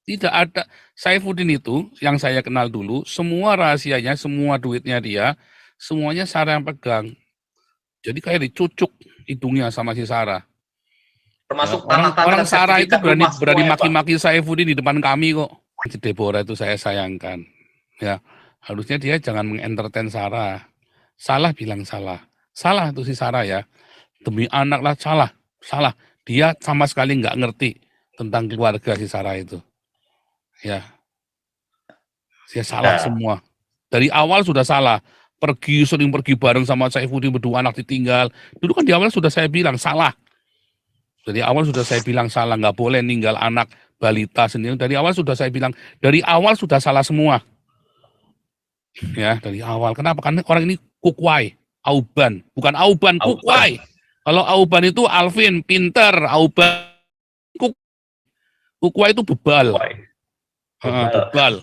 Tidak ada. Saifuddin itu yang saya kenal dulu, semua rahasianya, semua duitnya dia, semuanya Sarah yang pegang. Jadi kayak dicucuk hidungnya sama si Sarah. Ya, Termasuk orang tanah-tanah dan Sarah itu sertifikat berani rumah semua berani ya Pak? maki-maki Saifuddin di depan kami kok. Si Deborah itu saya sayangkan. Ya, harusnya dia jangan mengentertain Sarah. Salah bilang salah. Salah tuh si Sarah ya. Demi anak lah salah. Salah. Dia sama sekali nggak ngerti tentang keluarga si Sarah itu. Ya, dia salah Ya. semua. Dari awal sudah salah. Sering pergi bareng sama Saifuddin berdua anak ditinggal. Dulu kan di awal sudah saya bilang salah. Dari awal sudah saya bilang salah, nggak boleh ninggal anak balita sendiri. Dari awal sudah saya bilang, dari awal sudah salah semua. Ya, dari awal. Kenapa? Karena orang ini kukwai, Auban. Bukan Auban, kukwai. Kalau Auban itu Alvin, pinter. Auban, kukwai itu bebal. Bebal.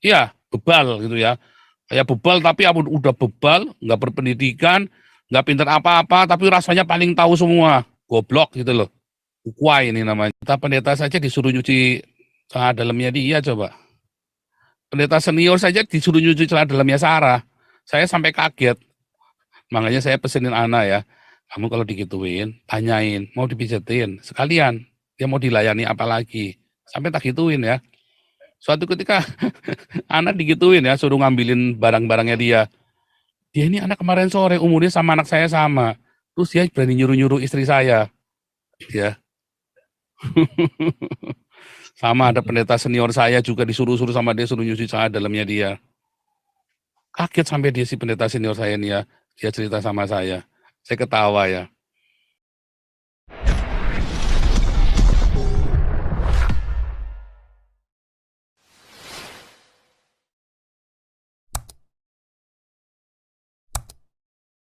Iya, bebal gitu ya. Kayak bebal tapi udah bebal, nggak berpendidikan, nggak pinter apa-apa, tapi rasanya paling tahu semua. Goblok gitu loh. Kukwai ini namanya. Kita pendeta saja disuruh nyuci celana dalamnya dia coba. Pendeta senior saja disuruh nyuci celana dalamnya Sarah. Saya sampai kaget. Makanya saya pesenin Ana ya. Kamu kalau digituin, tanyain, mau dipijetin. Sekalian, dia mau dilayani apa lagi. Sampai tak gituin ya. Suatu ketika anak digituin ya, suruh ngambilin barang-barangnya dia. Dia ini anak kemarin sore, umurnya sama anak saya sama. Terus dia berani nyuruh-nyuruh istri saya. Ya. Sama ada pendeta senior saya juga disuruh-suruh sama dia, suruh nyuci celana dalamnya dia. Kaget sampai dia si pendeta senior saya nih ya. Dia cerita sama saya. Saya ketawa ya.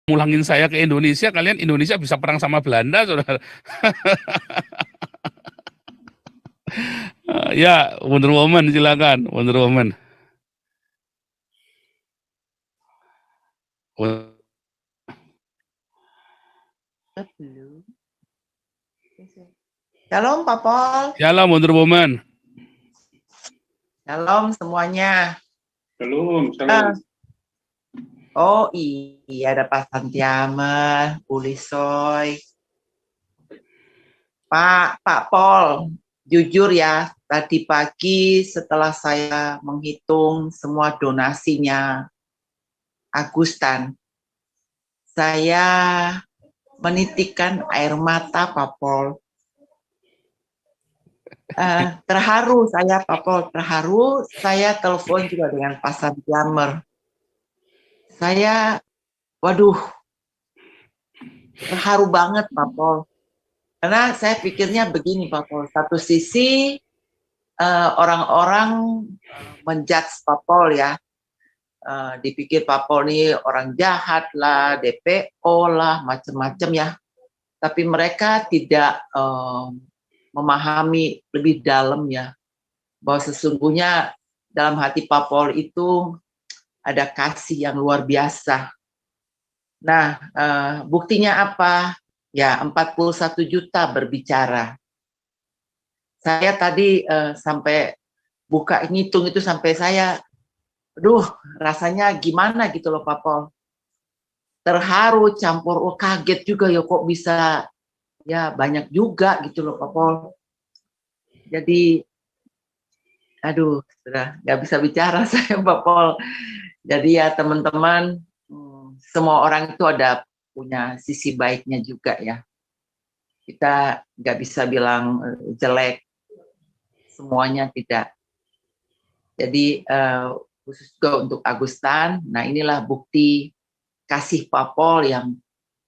Mulangin saya ke Indonesia, kalian Indonesia bisa perang sama Belanda, saudara. Ya, Wonder Woman silakan, Wonder Woman. Shalom Pak Pol. Shalom Wonder Woman. Shalom semuanya. Shalom, shalom. Oh iya, ada Pak Santiamen, Ulisoy. Pak Pol, jujur ya, tadi pagi setelah saya menghitung semua donasinya Agustan, saya menitikkan air mata Pak Pol. Terharu saya Pak Pol, terharu. Saya telepon juga dengan Pak Santiamer. Saya, waduh, terharu banget Pak Pol. Karena saya pikirnya begini Pak Pol, satu sisi orang-orang menjudge Pak Pol ya, dipikir Pak Pol ini orang jahat lah, DPO lah, macam-macam ya. Tapi mereka tidak memahami lebih dalam ya, bahwa sesungguhnya dalam hati Pak Pol itu ada kasih yang luar biasa. Nah, buktinya apa? Ya, 41 juta berbicara. Saya tadi sampai buka ngitung itu sampai saya, aduh, rasanya gimana gitu loh Pak Pol. Terharu, campur, kaget juga ya kok bisa, ya banyak juga gitu loh Pak Pol. Jadi, aduh, sudah nggak bisa bicara saya Pak Pol. Jadi ya teman-teman, semua orang itu ada punya sisi baiknya juga ya. Kita nggak bisa bilang jelek, semuanya tidak. Jadi khusus juga untuk Agustan, nah inilah bukti kasih Pak Pol yang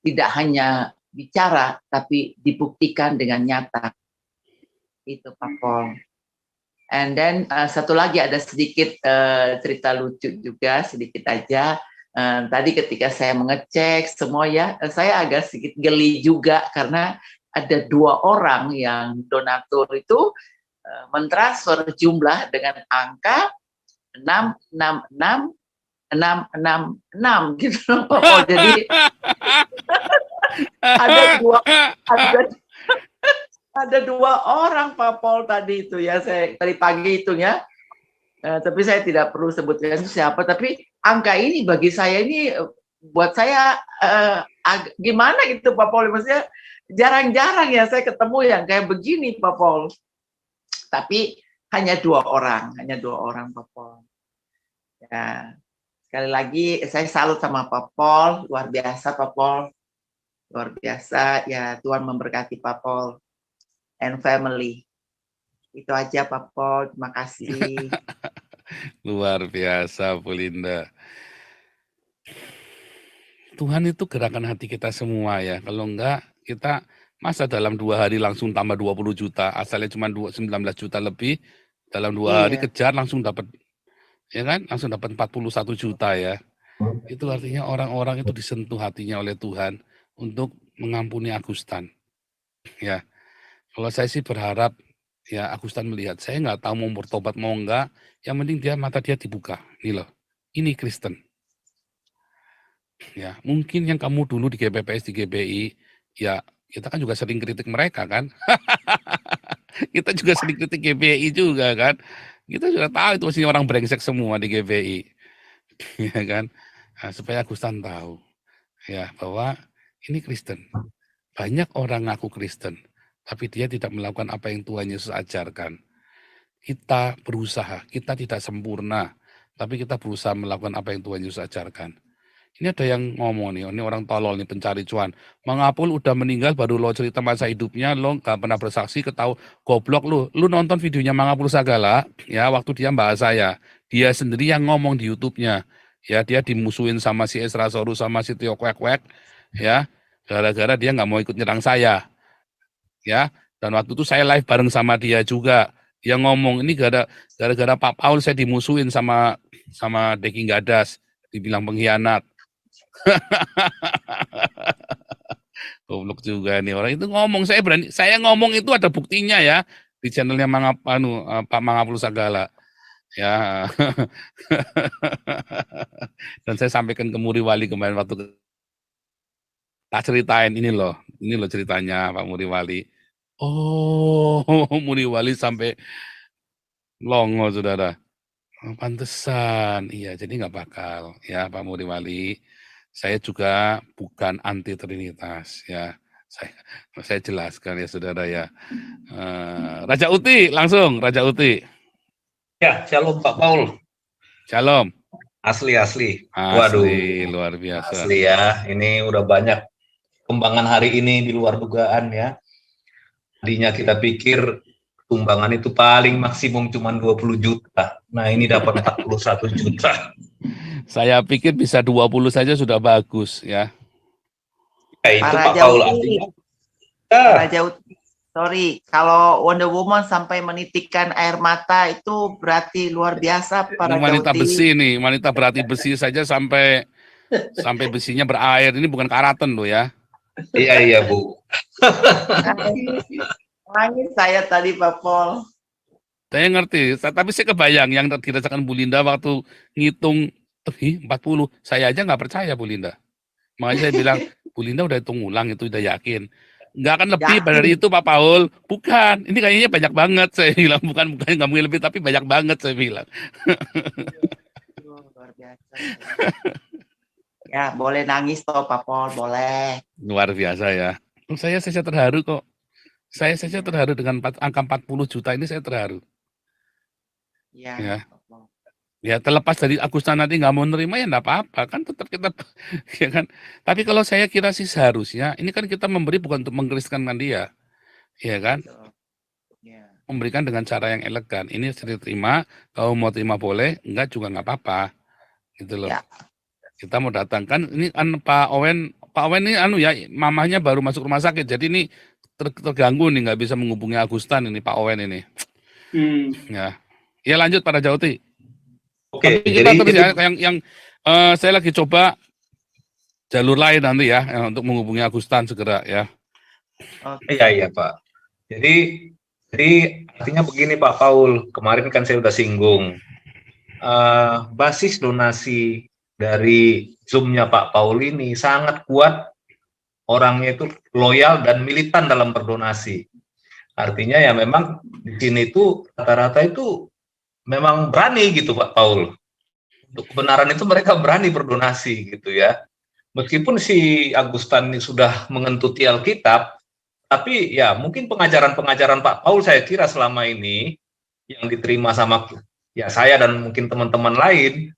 tidak hanya bicara, tapi dibuktikan dengan nyata. Itu Pak Pol. And then satu lagi ada sedikit cerita lucu juga, sedikit aja. Tadi ketika saya mengecek semua ya, saya agak sedikit geli juga karena ada 2 orang yang donatur itu mentransfer jumlah dengan angka 666 gitu. Oh, jadi ada Ada 2 orang Pak Paul tadi itu ya, saya tadi pagi itu ya. Tapi saya tidak perlu sebutkan siapa, tapi angka ini bagi saya ini buat saya gimana gitu Pak Paul, maksudnya jarang-jarang ya saya ketemu yang kayak begini Pak Paul. Tapi hanya 2 orang Pak Paul. Ya, sekali lagi saya salut sama Pak Paul, luar biasa Pak Paul. Luar biasa ya, Tuhan memberkati Pak Paul and family. Itu aja Pak Paul, terima kasih. Luar biasa Bu Linda. Tuhan itu gerakan hati kita semua ya. Kalau enggak, kita masa dalam 2 hari langsung tambah 20 juta, asalnya cuma 19 juta lebih, dalam 2 hari Iya. kejar langsung dapat, ya kan? Langsung dapat 41 juta ya. Itu artinya orang-orang itu disentuh hatinya oleh Tuhan untuk mengampuni Agustan. Ya, kalau saya sih berharap ya Agustan melihat, saya nggak tahu mau bertobat mau enggak, yang penting mata dia dibuka. Ini loh, ini Kristen. Ya, mungkin yang kamu dulu di GPPS, di GBI, ya kita kan juga sering kritik mereka kan. Kita juga sering kritik GBI juga kan. Kita sudah tahu itu masih orang brengsek semua di GBI. Ya kan. Nah, supaya Agustan tahu ya bahwa ini Kristen. Banyak orang ngaku Kristen, tapi dia tidak melakukan apa yang Tuhan Yesus ajarkan. Kita berusaha, kita tidak sempurna, tapi kita berusaha melakukan apa yang Tuhan Yesus ajarkan. Ini ada yang ngomong nih, ini orang tolol nih, pencari cuan. Mangapul udah meninggal baru lo cerita masa hidupnya, lo gak pernah bersaksi, ketahu goblok lu. Lu nonton videonya Mangapul Sagala, ya waktu dia bahas saya. Dia sendiri yang ngomong di YouTube-nya. Ya, dia dimusuhin sama si Esra Soru sama si Tio Kwek-Kwek, ya. Gara-gara dia nggak mau ikut nyerang saya. Ya, dan waktu itu saya live bareng sama dia juga. Dia ngomong, ini gara-gara Pak Paul saya dimusuhin sama Deki Gadas, dibilang pengkhianat. Goblok juga nih orang itu ngomong, saya ngomong itu ada buktinya ya di channelnya Pak Mangapul Sagala. Ya. Dan saya sampaikan ke Muri Wali kemarin waktu tak ceritain ini loh ceritanya Pak Muri Wali. Oh, Muri Wali sampai longo saudara. Oh, pantesan, iya jadi nggak bakal ya Pak Muri Wali. Saya juga bukan anti Trinitas ya. Saya jelaskan ya saudara ya. Raja Uti langsung Raja Uti. Ya, shalom Pak Paul. Shalom. Asli. Waduh, luar biasa. Asli ya, ini udah banyak kembangan hari ini di luar dugaan ya. Tadinya kita pikir tumbangan itu paling maksimum cuma 20 juta. Nah, ini dapat 41 juta. Saya pikir bisa 20 saja sudah bagus ya. Ya itu Pak Paul artinya. Raja Uti, sorry, kalau Wonder Woman sampai menitikkan air mata itu berarti luar biasa para wanita besi nih, wanita berarti besi saja sampai besinya berair. Ini bukan karaten loh ya. Iya Bu. Nangis saya tadi Pak Paul. Saya ngerti, tapi saya kebayang yang dirasakan Bu Linda waktu ngitung 40. Saya aja nggak percaya Bu Linda. Makanya saya bilang, Bu Linda udah hitung ulang itu udah yakin. Nggak akan lebih dari itu Pak Paul. Bukan, ini kayaknya banyak banget saya bilang. Bukan nggak mungkin lebih, tapi banyak banget saya bilang. Luar biasa. Ya, boleh nangis toh Pak Paul, boleh. Luar biasa ya. Saya terharu kok. Saya saja terharu dengan angka 40 juta ini, saya terharu. Ya. Ya terlepas dari Agustan nanti nggak mau nerima ya nggak apa-apa kan, tetap kita ya kan. Tapi kalau saya kira sih seharusnya ini kan kita memberi bukan untuk mengkristenkan dia, ya kan. Memberikan dengan cara yang elegan. Ini saya terima, kalau mau terima boleh, enggak juga nggak apa-apa, gitu loh. Ya. Kita mau datangkan ini kan Pak Owen ini ya mamahnya baru masuk rumah sakit, jadi ini terganggu nih nggak bisa menghubungi Agustan ini Pak Owen ini. Ya lanjut pada Jauti. Oke, tapi kita terus ya yang saya lagi coba jalur lain nanti ya untuk menghubungi Agustan segera ya. Iya Pak. Jadi artinya begini Pak Paul, kemarin kan saya udah singgung basis donasi dari Zoom-nya Pak Paul ini sangat kuat, orangnya itu loyal dan militan dalam berdonasi. Artinya ya memang di sini itu rata-rata itu memang berani gitu Pak Paul. Untuk kebenaran itu mereka berani berdonasi gitu ya. Meskipun si Agustan ini sudah mengentuti Alkitab, tapi ya mungkin pengajaran-pengajaran Pak Paul saya kira selama ini yang diterima sama ya saya dan mungkin teman-teman lain,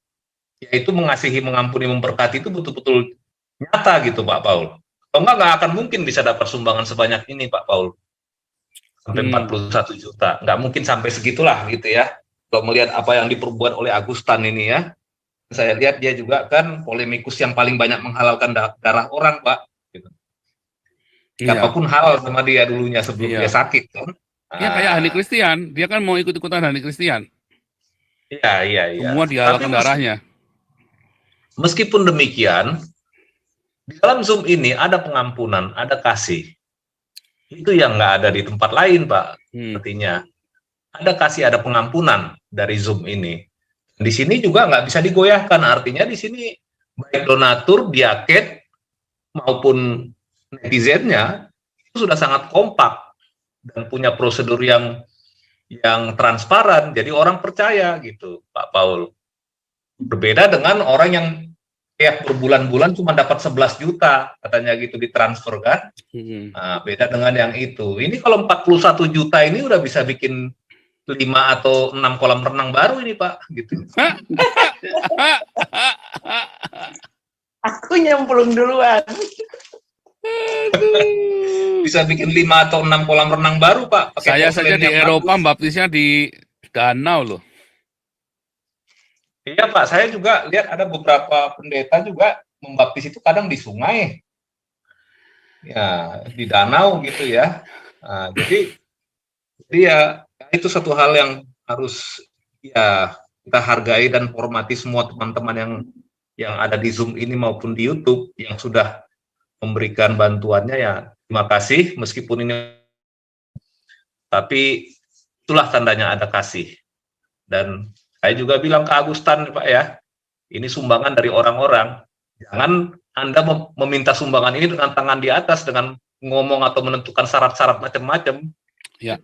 yaitu mengasihi, mengampuni, memberkati itu betul-betul nyata gitu Pak Paul. Kalau nggak akan mungkin bisa dapat sumbangan sebanyak ini Pak Paul. Sampai 41 juta. Nggak mungkin sampai segitulah gitu ya. Kalau melihat apa yang diperbuat oleh Agustan ini ya. Saya lihat dia juga kan polemikus yang paling banyak menghalalkan darah orang, Pak. Gitu. Siapapun halal sama dia dulunya sebelum dia sakit kan. Iya kayak ahli Kristen, dia kan mau ikut-ikutan ahli Kristen. Iya. Semua dihalalkan darahnya. Meskipun demikian, di dalam Zoom ini ada pengampunan, ada kasih. Itu yang nggak ada di tempat lain, Pak. Artinya ada kasih, ada pengampunan dari Zoom ini. Di sini juga nggak bisa digoyahkan, artinya di sini baik donatur, diaket maupun netizennya itu sudah sangat kompak dan punya prosedur yang transparan, jadi orang percaya gitu, Pak Paul. Berbeda dengan orang yang kayak berbulan-bulan cuma dapat 11 juta katanya gitu ditransfer kan. Nah, beda dengan yang itu. Ini kalau 41 juta ini udah bisa bikin 5 atau 6 kolam renang baru ini Pak gitu. Aku nyemplung duluan. Bisa bikin 5 atau 6 kolam renang baru Pak. Saya saja di Eropa baptisnya di danau loh. Iya Pak, saya juga lihat ada beberapa pendeta juga membaptis itu kadang di sungai. Ya, di danau gitu ya. Nah, jadi ya itu satu hal yang harus ya kita hargai dan hormati semua teman-teman yang ada di Zoom ini maupun di YouTube yang sudah memberikan bantuannya ya terima kasih meskipun ini tapi itulah tandanya ada kasih. Dan saya juga bilang ke Agustan Pak ya, ini sumbangan dari orang-orang. Jangan Anda meminta sumbangan ini dengan tangan di atas dengan ngomong atau menentukan syarat-syarat macam-macam. Ya.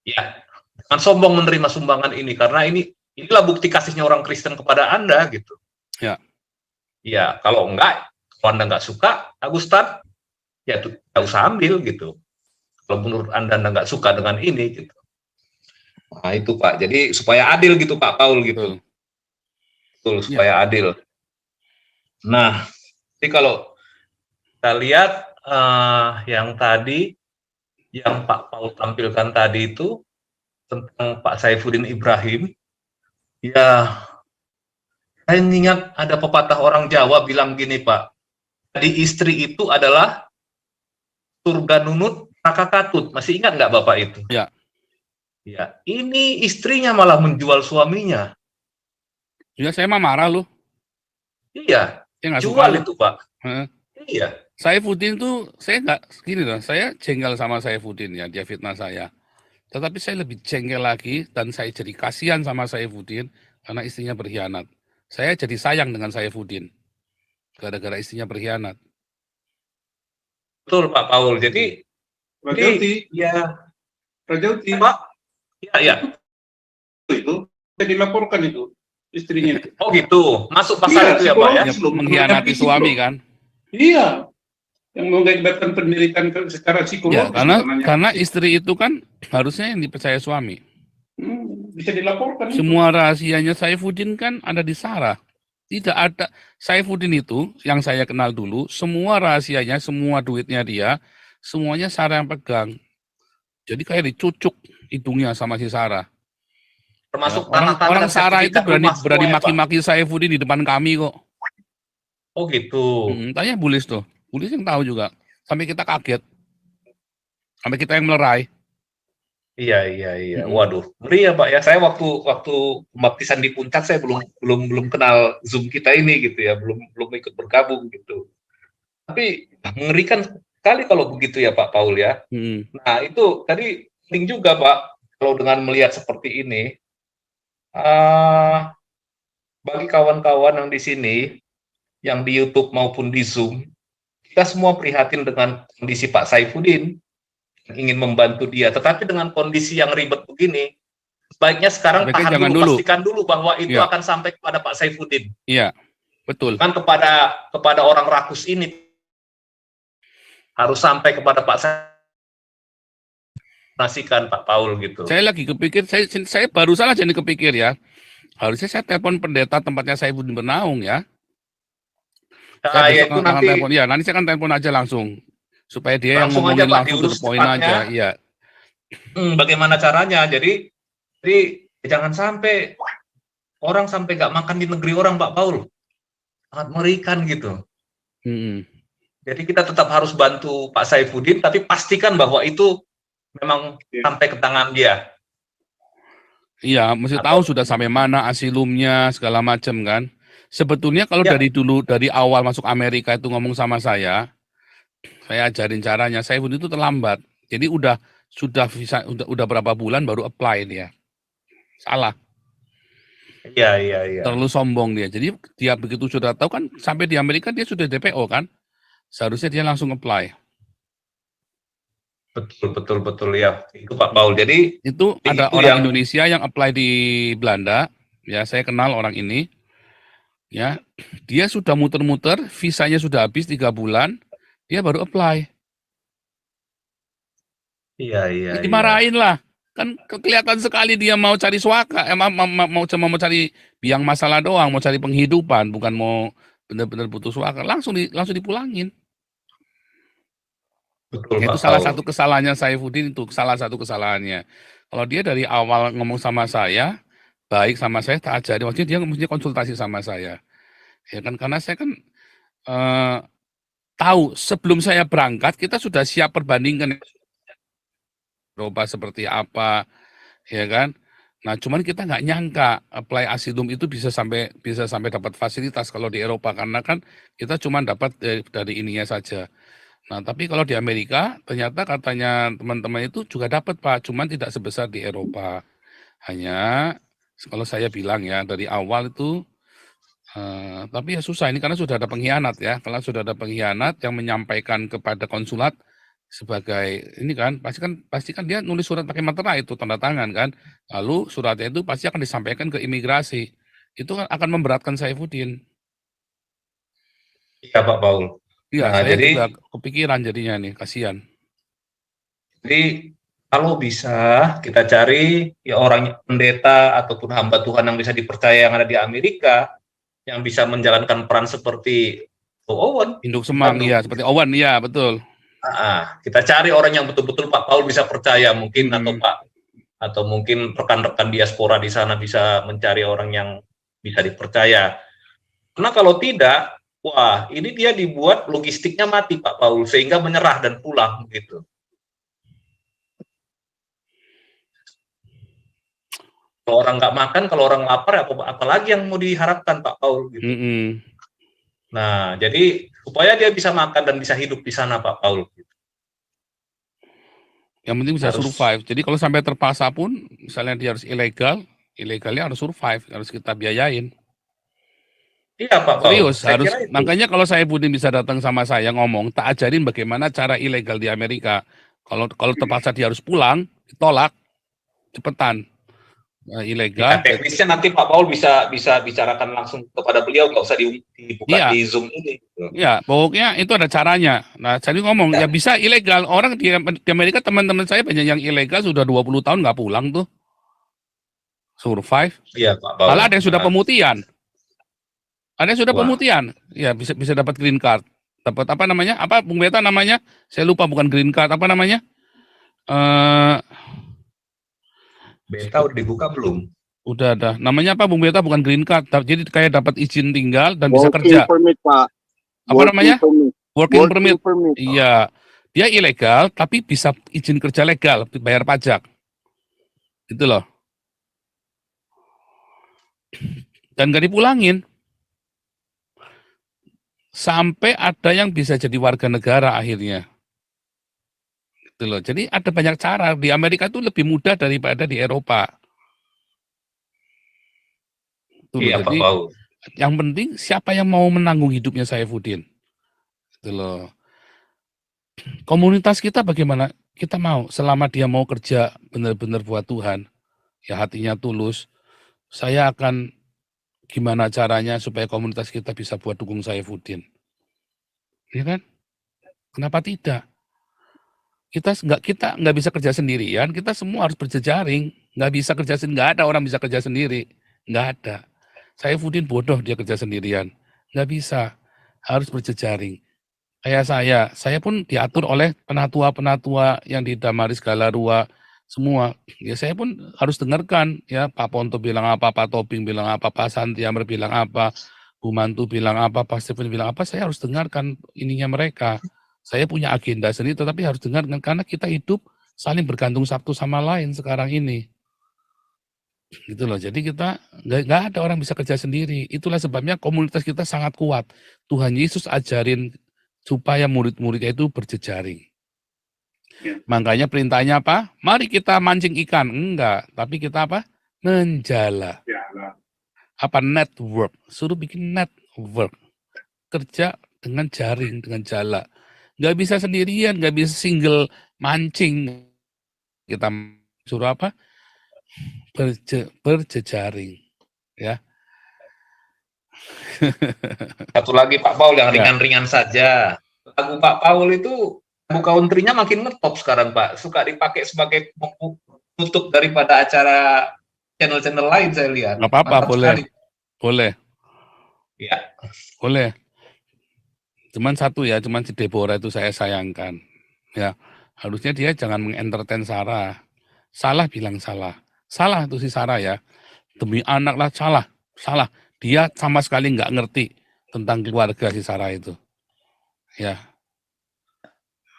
Ya, jangan sombong menerima sumbangan ini karena inilah bukti kasihnya orang Kristen kepada Anda gitu. Ya. Ya, kalau Anda nggak suka, Agustan, ya tidak usah ambil gitu. Kalau menurut Anda nggak suka dengan ini gitu. Nah itu Pak, jadi supaya adil gitu Pak Paul gitu. Betul, supaya adil. Nah, jadi kalau kita lihat yang tadi yang Pak Paul tampilkan tadi itu tentang Pak Saifuddin Ibrahim, ya saya ingat ada pepatah orang Jawa bilang gini Pak, jadi istri itu adalah surga nunut, neraka katut. Masih ingat nggak Bapak itu? Ya. Ya, ini istrinya malah menjual suaminya. Ya saya mah marah loh. Iya, jual itu Pak. Iya. Saifuddin tuh saya nggak gini loh, saya jengkel sama Saifuddin ya, dia fitnah saya. Tetapi saya lebih jengkel lagi dan saya jadi kasihan sama Saifuddin karena istrinya berkhianat. Saya jadi sayang dengan Saifuddin gara-gara istrinya berkhianat. Betul Pak Paul. Jadi ya Rajauti Pak. Iya. Itu saya dilaporkan itu istrinya. Oh gitu. Masuk pasal itu ya Pak ya. Mengkhianati suami kan? Iya. Yang mengakibatkan penderitaan secara psikologis. Ya, karena istri itu kan harusnya yang dipercaya suami. Bisa dilaporkan. Semua rahasianya Saifuddin kan ada di Sarah. Tidak ada Saifuddin itu yang saya kenal dulu, semua rahasianya, semua duitnya dia, semuanya Sarah yang pegang. Jadi kayak dicucuk hidungnya sama si Sarah. Termasuk ya, orang Sarah itu berani maki-maki Saifuddin di depan kami kok. Oh gitu. Tanya Bulis tuh. Bulis yang tahu juga. Sampai kita kaget. Sampai kita yang melerai. Iya. Waduh, ngeri ya Pak ya. Saya waktu pembaptisan di Puncak saya belum kenal Zoom kita ini gitu ya, belum ikut bergabung gitu. Tapi mengerikan sekali kalau begitu ya Pak Paul ya. Nah itu tadi penting juga Pak kalau dengan melihat seperti ini. Bagi kawan-kawan yang di sini, yang di YouTube maupun di Zoom, kita semua prihatin dengan kondisi Pak Saifuddin. ingin membantu dia, tetapi dengan kondisi yang ribet begini, baiknya sekarang Sebaiknya tahan jangan dulu, dulu. pastikan dulu bahwa itu Iya. akan sampai kepada Pak Saifuddin. Iya, betul. Kan kepada orang rakus ini harus sampai kepada Pak Saifuddin, Pak Paul gitu. Saya lagi kepikir, saya baru saja nih kepikir ya. Harusnya saya telepon pendeta tempatnya Saifuddin Bernaung ya. Saya Ya besok itu akan nanti telepon. Ya, nanti saya akan telepon aja langsung. Supaya dia yang langsung aja ngomongin Pak, langsung to diurus the point cepatnya. aja. Iya. Bagaimana caranya? Jadi jangan sampai orang sampai nggak makan di negeri orang, Pak Paul. Sangat mengerikan gitu. Jadi kita tetap harus bantu Pak Saifuddin, tapi pastikan bahwa itu memang sampai ke tangan dia. Iya, mesti tahu sudah sampai mana asilumnya segala macam kan. Sebetulnya kalau Ya. dari awal masuk Amerika itu ngomong sama saya ajarin caranya. Saifuddin itu terlambat. Jadi sudah bisa udah berapa bulan baru apply dia. Salah. Iya. Terlalu sombong dia. Jadi dia begitu sudah tahu kan sampai di Amerika dia sudah DPO kan. Seharusnya dia langsung apply. Betul ya. Itu Pak Paul. Jadi itu ada itu orang yang Indonesia yang apply di Belanda. Ya, saya kenal orang ini. Ya, dia sudah muter-muter, visanya sudah habis 3 bulan, dia baru apply. Iya. Dimarahin lah. Kan kelihatan sekali dia mau cari suaka, mau cari biang masalah doang, mau cari penghidupan, bukan mau benar-benar butuh suaka. Langsung dipulangin. Betul, Itu Pak salah Paul. satu kesalahannya Saifuddin, itu salah satu kesalahannya. Kalau dia dari awal ngomong sama saya, baik sama saya, tak ajarin, maksudnya dia mesti konsultasi sama saya. Ya kan, karena saya kan tahu sebelum saya berangkat kita sudah siap perbandingkan Eropa seperti apa, ya kan. Nah, cuman kita nggak nyangka apply asilum itu bisa sampai dapat fasilitas kalau di Eropa, karena kan kita cuma dapat dari ininya saja. Nah, tapi kalau di Amerika ternyata katanya teman-teman itu juga dapat Pak, cuman tidak sebesar di Eropa. Hanya kalau saya bilang ya dari awal itu. Tapi ya susah ini karena sudah ada pengkhianat ya. Kalau sudah ada pengkhianat yang menyampaikan kepada konsulat sebagai ini kan pasti kan dia nulis surat pakai materai itu tanda tangan kan. Lalu suratnya itu pasti akan disampaikan ke imigrasi. Itu kan akan memberatkan Saifuddin. Iya, Pak Paul. Iya, Nah, saya jadi juga kepikiran jadinya nih, kasihan. Jadi kalau bisa kita cari ya orang pendeta ataupun hamba Tuhan yang bisa dipercaya yang ada di Amerika yang bisa menjalankan peran seperti Owen. Induk Semang, iya, seperti Owen, iya betul. Kita cari orang yang betul-betul Pak Paul bisa percaya mungkin atau mungkin rekan-rekan diaspora di sana bisa mencari orang yang bisa dipercaya. Karena kalau tidak, wah ini dia dibuat logistiknya mati Pak Paul sehingga menyerah dan pulang gitu. Kalau orang nggak makan, kalau orang lapar, apalagi yang mau diharapkan Pak Paul gitu. Nah, jadi supaya dia bisa makan dan bisa hidup di sana Pak Paul. Gitu. Yang penting bisa survive. Jadi kalau sampai terpaksa pun, misalnya dia harus ilegalnya harus survive, harus kita biayain. Iya Pak Paul. Serius, harus. Makanya kalau Saifuddin bisa datang sama saya ngomong, tak ajarin bagaimana cara ilegal di Amerika. Kalau terpaksa dia harus pulang, ditolak, cepetan. Ilegal. Ya, teknisnya nanti Pak Paul bisa bicarakan langsung kepada beliau, nggak usah dibuka di Zoom ini. Ya, pokoknya itu ada caranya. Nah, jadi ngomong ya bisa ilegal. Orang di Amerika teman-teman saya banyak yang ilegal sudah 20 tahun nggak pulang tuh. Survive. Iya Pak Paul. Malah ada yang sudah pemutihan. Ada yang sudah pemutihan. Ya bisa dapat green card. Dapat apa namanya? Apa Bung Beta namanya? Saya lupa, bukan green card, apa namanya? Beta udah dibuka belum? Udah ada. Namanya apa Bung Beta? Bukan green card. Jadi kayak dapat izin tinggal dan bisa kerja. Permit, Pak. Apa namanya? Working permit. Permit. Iya. Dia ilegal tapi bisa izin kerja legal, bayar pajak. Gitu loh. Dan gak dipulangin. Sampai ada yang bisa jadi warga negara akhirnya. Gitu loh. Jadi ada banyak cara. Di Amerika itu lebih mudah daripada di Eropa. Iya, jadi Pak Paul. Yang penting siapa yang mau menanggung hidupnya Saifuddin. Gitu loh. Komunitas kita bagaimana? kita mau, selama dia mau kerja benar-benar buat Tuhan, ya hatinya tulus, saya akan gimana caranya supaya komunitas kita bisa buat dukung Saifuddin. Ya kan? Kenapa tidak? Kita nggak bisa kerja sendirian, kita semua harus berjejaring. Nggak bisa kerja sendiri, nggak ada orang bisa kerja sendiri. Nggak ada. Saifuddin bodoh dia kerja sendirian. Nggak bisa. Harus berjejaring. Kayak saya pun diatur oleh penatua-penatua yang di Damaris Galarua semua. Ya saya pun harus dengarkan ya Pak Ponto bilang apa, Pak Tobing bilang apa, Pak Santiamer bilang apa, Bu Mantu bilang apa, Pak Stephen bilang apa, saya harus dengarkan ininya mereka. Saya punya agenda sendiri tetapi harus dengarkan karena kita hidup saling bergantung satu sama lain sekarang ini. Gitu loh. Jadi kita nggak ada orang bisa kerja sendiri. Itulah sebabnya komunitas kita sangat kuat. Tuhan Yesus ajarin supaya murid-muridnya itu berjejaring. Ya. Makanya perintahnya apa? Mari kita mancing ikan. Enggak, tapi kita apa? Menjala. Ya. Apa? Network. Suruh bikin network. Kerja dengan jaring, dengan jala. Nggak bisa sendirian, nggak bisa single mancing. Kita suruh apa? Berjejaring. Ya. Satu lagi Pak Paul yang Ya. ringan-ringan saja. Lagu Pak Paul itu lagu country-nya makin ngetop sekarang Pak. Suka dipakai sebagai penutup daripada acara channel-channel lain saya lihat. Nggak apa-apa, Mantap boleh. sekali. Boleh. Ya. Boleh. Cuman satu ya, cuman si Deborah itu saya sayangkan. Ya, harusnya dia jangan mengentertain Sarah. Salah bilang salah. Salah itu si Sarah ya. Demi anak lah salah. Dia sama sekali nggak ngerti tentang keluarga si Sarah itu. Ya,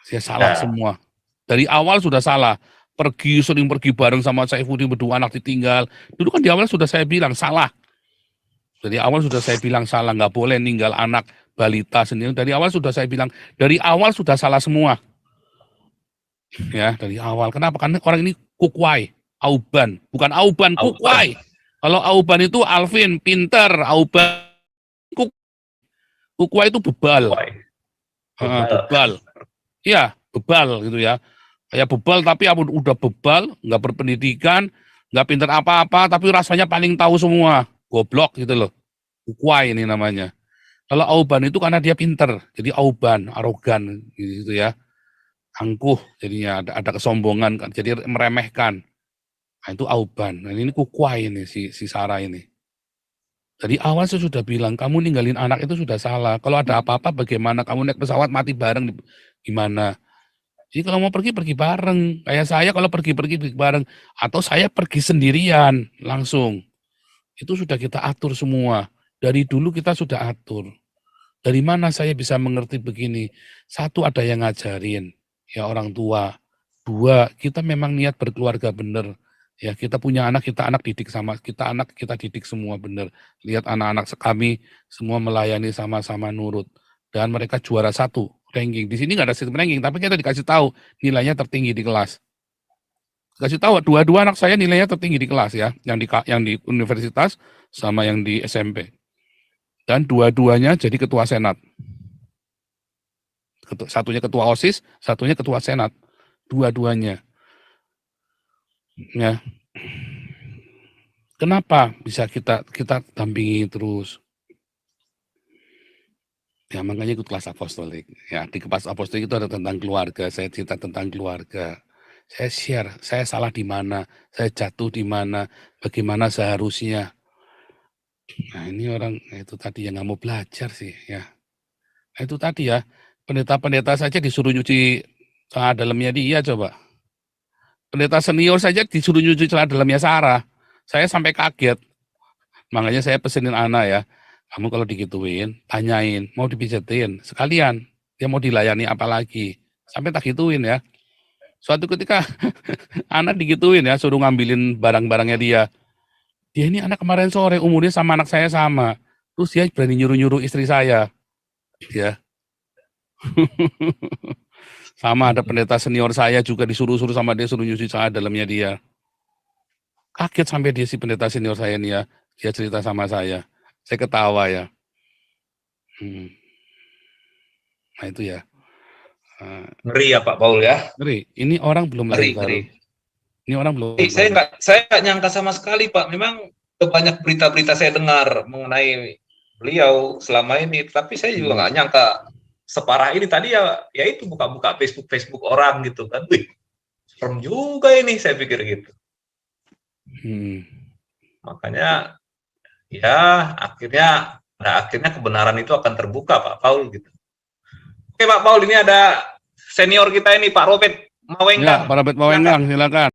dia salah semua. Dari awal sudah salah. Sering pergi bareng sama Saifuddin berdua anak ditinggal. Dulu kan di awal sudah saya bilang salah. Dari awal sudah saya bilang salah, nggak boleh ninggal anak balita sendiri. Dari awal sudah saya bilang, dari awal sudah salah semua. Ya, dari awal. Kenapa? Karena orang ini kukwai, Auban. Bukan Auban, kukwai. Kalau Auban itu Alvin, pinter. Auban, kukwai itu bebal. Bebal. Iya, bebal gitu ya. Kayak bebal tapi udah bebal, nggak berpendidikan, nggak pinter apa-apa, tapi rasanya paling tahu semua. Goblok gitu loh. Kukwai ini namanya. Kalau Auban itu karena dia pinter, jadi Auban, arogan gitu ya. Angkuh, jadinya ada kesombongan, jadi meremehkan. Nah, itu Auban. Nah, ini kukwai ini si Sarah ini. Dari awal saya sudah bilang, kamu ninggalin anak itu sudah salah. Kalau ada apa-apa bagaimana? Kamu naik pesawat mati bareng gimana? Jadi kalau mau pergi bareng. Kayak saya kalau pergi bareng. Atau saya pergi sendirian langsung. Itu sudah kita atur semua. Dari dulu kita sudah atur. Dari mana saya bisa mengerti begini? Satu, ada yang ngajarin. Ya orang tua. Dua, kita memang niat berkeluarga benar. Ya kita punya anak, kita didik sama kita didik semua benar. Lihat anak-anak kami semua melayani sama-sama nurut dan mereka juara 1 ranking. Di sini nggak ada sistem ranking, tapi kita dikasih tahu nilainya tertinggi di kelas. Kasih tahu dua-dua anak saya nilainya tertinggi di kelas ya, yang di universitas sama yang di SMP. Dan dua-duanya jadi ketua senat. Satunya ketua OSIS, satunya ketua senat. Dua-duanya. Ya. Kenapa bisa kita dampingi terus? Ya makanya ikut kelas apostolik. Ya di kelas apostolik itu ada tentang keluarga. Saya cerita tentang keluarga. Saya share, saya salah di mana, saya jatuh di mana, bagaimana seharusnya. Nah ini orang itu tadi yang nggak mau belajar sih ya. Nah, itu tadi ya pendeta-pendeta saja disuruh nyuci celana dalamnya dia coba. Pendeta senior saja disuruh nyuci celana dalamnya Sarah. Saya sampai kaget. Makanya saya pesenin anak ya, kamu kalau digituin, tanyain, mau dipijetin, sekalian, dia mau dilayani apa lagi. Sampai tak gituin ya. Suatu ketika anak digituin ya, suruh ngambilin barang-barangnya dia. Dia ini anak kemarin sore, umurnya sama anak saya sama. Terus dia berani nyuruh-nyuruh istri saya. Ya. Sama ada pendeta senior saya juga disuruh-suruh sama dia, suruh nyuci celana dalamnya dia. Kaget sampai dia si pendeta senior saya nih ya. Dia cerita sama saya. Saya ketawa ya. Nah itu ya. Ngeri ya Pak Paul ya. Ngeri. Ini orang belum Ngeri, lahir baru. ngeri. Ini orang belum. Saya nggak nyangka sama sekali Pak. Memang banyak berita-berita saya dengar mengenai beliau selama ini, tapi saya juga nggak nyangka separah ini. Tadi ya itu buka-buka Facebook orang gitu kan. Wih, serem juga ini, saya pikir gitu. Makanya ya akhirnya kebenaran itu akan terbuka Pak Paul gitu. Oke Pak Paul, ini ada senior kita ini Pak Robert Mawenggang. Ya, Pak Robert Mawenggang, silakan.